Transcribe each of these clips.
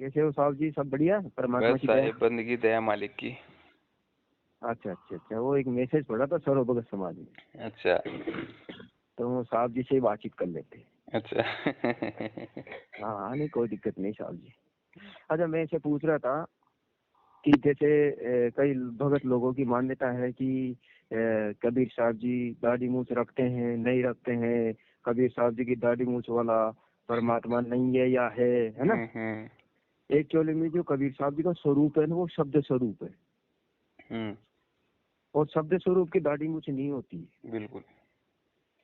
कैसे हो साहब जी? सब बढ़िया, परमात्मा बस की दया। साहिब बंदगी दया मालिक की। अच्छा अच्छा अच्छा, वो एक मैसेज पड़ा था सरो भगत समाज में, अच्छा तो वो साहब जी से ही बातचीत कर लेते। अच्छा हाँ नहीं, कोई दिक्कत नहीं साहब जी। अच्छा, मैं इसे पूछ रहा था कि जैसे कई भगत लोगों की मान्यता है कि कबीर साहब जी दाढ़ी मूछ रखते हैं, नहीं रखते हैं। कबीर साहब जी की दाढ़ी मूछ वाला परमात्मा नहीं है या है ना। एक्चुअली में जो कबीर साहब जी का स्वरूप है ना, वो शब्द स्वरूप है। और शब्द स्वरूप की दाढ़ी मूछ नहीं होती है, बिल्कुल,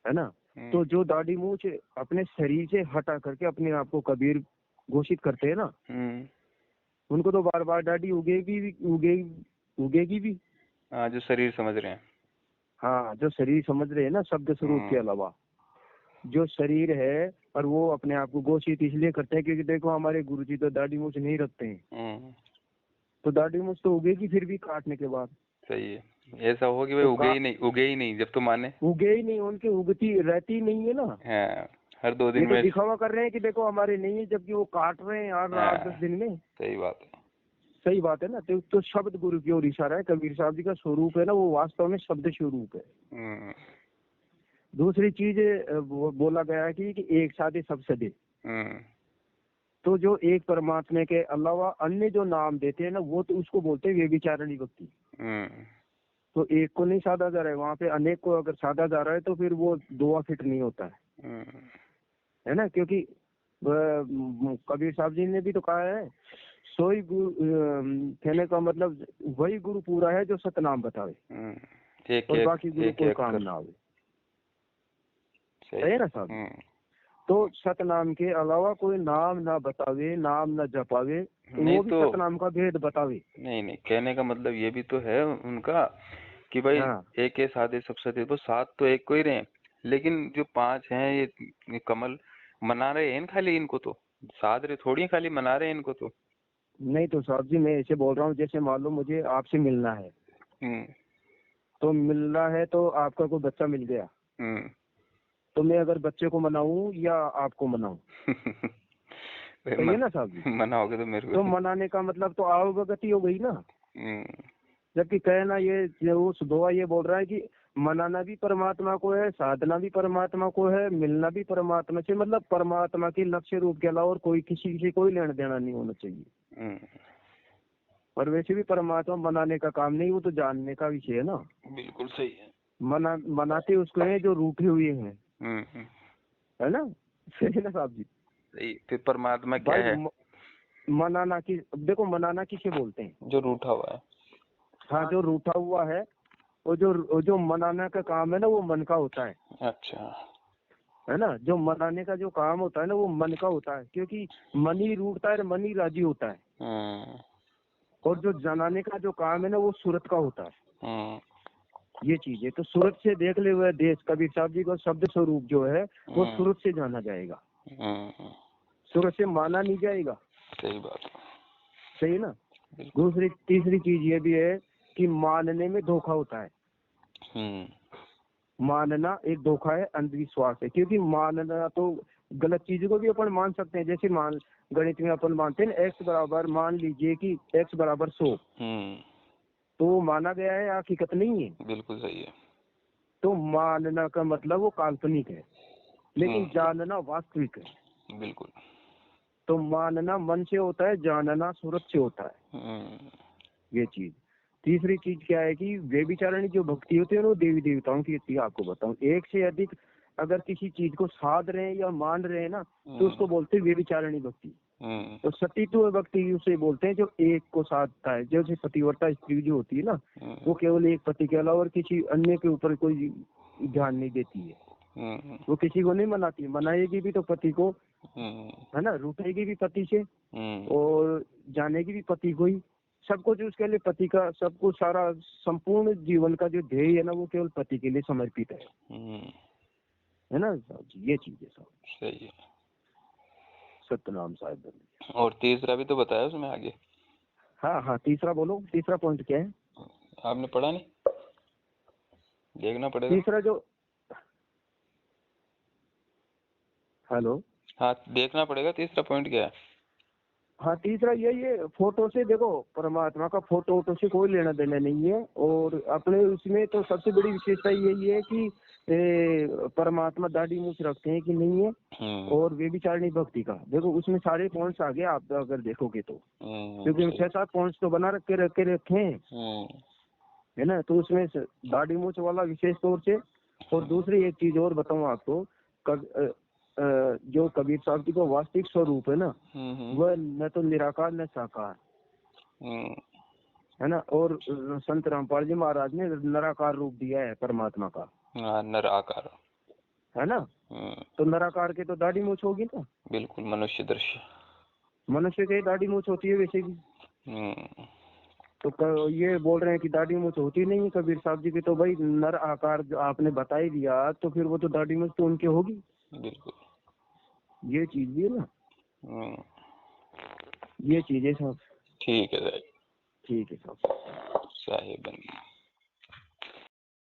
है ना। तो जो दाढ़ी मूछ अपने शरीर से हटा करके अपने आप को कबीर घोषित करते हैं ना, उनको तो बार बार दाढ़ी उगेगी भी। हाँ, जो शरीर समझ रहे हैं। हाँ, जो शरीर समझ रहे हैं ना, शब्द स्वरूप के अलावा जो शरीर है, और वो अपने आप को घोषित इसलिए करते हैं क्योंकि देखो हमारे गुरुजी तो दाढ़ी मूछ नहीं रखते हैं। तो दाढ़ी मूछ तो उगेगी फिर भी काटने के बाद। सही है, ऐसा हो कि भाई तो उगे ही नहीं जब तो माने। उगे ही नहीं, उनकी उगती रहती नहीं है ना। हाँ, हर 2 दिन ये तो में। दिखावा कर रहे हैं कि देखो हमारे नहीं है, जबकि वो काट रहे हैं हर 8-10 दिन में। सही बात है। सही बात है ना। तो शब्द गुरु की ओर इशारा है। कबीर साहब जी का स्वरूप है ना, वो वास्तव में शब्द स्वरूप है। दूसरी चीज बोला गया है कि एक साधे सब सदे। तो जो एक परमात्मा के अलावा अन्य जो नाम देते हैं ना, वो तो उसको बोलते हैं व्यभिचारिणी भक्ति। तो एक को नहीं साधा जा रहा है, वहाँ पे अनेक को अगर साधा जा रहा है तो फिर वो दुआ फिट नहीं होता है ना। क्योंकि कबीर साहब जी ने भी तो कहा है, सोई गुरु, कहने का मतलब वही गुरु पूरा है जो सतनाम बतावे और बाकी गुरु कोई काम ना आवे। सही है ना साहब। तो सतनाम के अलावा कोई नाम ना बतावे, नाम ना जपावे, तो वो भी सतनाम का भेद बतावे। नहीं, कहने का मतलब ये भी तो है उनका कि भाई एक है साधे सब सदे, तो 7 तो एक को ही रहे, लेकिन जो 5 हैं ये कमल मना रहे हैं खाली, इनको तो साध रहे थोड़ी खाली मना रहे हैं इनको तो। नहीं तो साहब जी, मैं ऐसे बोल रहा हूँ, जैसे मान लो मुझे आपसे मिलना है, तो मिलना है तो आपका कोई बच्चा मिल गया, तो मैं अगर बच्चे को मनाऊं या आपको मनाऊं? सही है ना साहब जी। मनाओगे तो मेरे को। तो मनाने का मतलब तो अवगति हो गई ना। जबकि कहना ये वो सुधोआ ये बोल रहा है कि मनाना भी परमात्मा को है, साधना भी परमात्मा को है, मिलना भी परमात्मा से, मतलब परमात्मा के लक्ष्य रूप के अलावा और कोई किसी से कोई लेना देना नहीं होना चाहिए। और वैसे भी परमात्मा मनाने का काम नहीं, वो तो जानने का विषय है ना। बिल्कुल सही है। मनाते उसको है जो रूठे हुए हैं, है ना। सही है ना साहब जी। सही। फिर परमात्मा क्या है? मनाना की, देखो मनाना किसे बोलते हैं? जो रूठा हुआ है। हाँ, जो रूठा हुआ है, वो जो मनाना का काम है ना, वो मन का होता है। अच्छा, है ना। जो मनाने का जो काम होता है ना, वो मन का होता है, क्योंकि मन ही रूठता है, मन ही राजी होता है। और जो जनाने का जो काम है ना, वो सूरत का होता है। ये चीज है। तो सूरत से देख ले हुए देश, कबीर साहब जी का शब्द स्वरूप जो है वो सूरत से जाना जाएगा, सूरत से माना नहीं जाएगा। सही बात। सही है ना। तीसरी चीज ये भी है कि मानने में धोखा होता है। मानना एक धोखा है, अंधविश्वास है। क्योंकि मानना तो गलत चीजों को भी अपन मान सकते हैं। जैसे गणित में अपन मानते हैं x बराबर, मान लीजिए कि x बराबर 100, तो माना गया है, हकीकत नहीं है। बिल्कुल सही है। तो मानना का मतलब वो काल्पनिक है, लेकिन जानना वास्तविक है। बिल्कुल। तो मानना मन से होता है, जानना सूरत से होता है। ये चीज। तीसरी चीज क्या है कि व्यभिचारिणी जो भक्ति होती है वो देवी देवताओं की होती है। आपको बताऊं, एक से अधिक अगर किसी चीज को साध रहे हैं या मान रहे हैं ना, तो उसको बोलते हैं व्यभिचारिणी भक्ति। तो सतीत्व भक्ति उसे बोलते हैं जो एक को साधता है। जैसे पतिव्रता स्त्री जो होती है ना, वो केवल एक पति के अलावा और किसी अन्य के ऊपर कोई ध्यान नहीं देती है। वो किसी को नहीं मनाती, मनाएगी भी तो पति को, है ना, रूठेगी भी पति से और जानेगी भी पति को ही। सब कुछ उसके लिए पति का, सब कुछ सारा संपूर्ण जीवन का जो ध्येय है ना, वो केवल पति के लिए समर्पित है ना साहब जी। ये चीज है साहब। सही है। सतनाम साहिब। और तीसरा भी तो बताया उसमें आगे। हाँ, तीसरा बोलो, तीसरा पॉइंट क्या है? आपने पढ़ा नहीं? देखना पड़ेगा। तीसरा जो, हेलो, हाँ देखना पड़ेगा तीसरा पॉइंट क्या है। हाँ तीसरा ये फोटो से देखो, परमात्मा का फोटो वोटो से कोई लेना देना नहीं है। और अपने उसमें तो सबसे बड़ी विशेषता यही है कि परमात्मा दाढ़ी मूछ रखते हैं कि नहीं है। और वे भी चारणी भक्ति का देखो, उसमें सारे पॉइंट्स आ गए आप अगर देखोगे तो, क्योंकि 6-7 पॉइंट्स तो बना रखे हैं, है ना। तो उसमें दाढ़ी मूछ वाला विशेष तौर से। और दूसरी एक चीज और बताऊं आपको, जो कबीर साहब की जो वास्तविक स्वरूप है ना, वह न तो निराकार न साकार, है ना। और संत रामपाल जी महाराज ने निराकार रूप दिया है परमात्मा का, निराकार, है ना। तो निराकार के तो दाढ़ी मूछ होगी ना, बिल्कुल मनुष्य दृश्य, मनुष्य के दाढ़ी मूछ होती है वैसे भी। तो ये बोल रहे हैं कि दाढ़ी मूछ होती नहीं है कबीर साहब जी की, तो भाई नर आकार जो आपने बता ही दिया, तो फिर वो तो दाढ़ी मूछ तो उनके होगी। बिल्कुल, ये चीज भी है ना, ये चीजें सब ठीक है, ठीक है सब साहिब।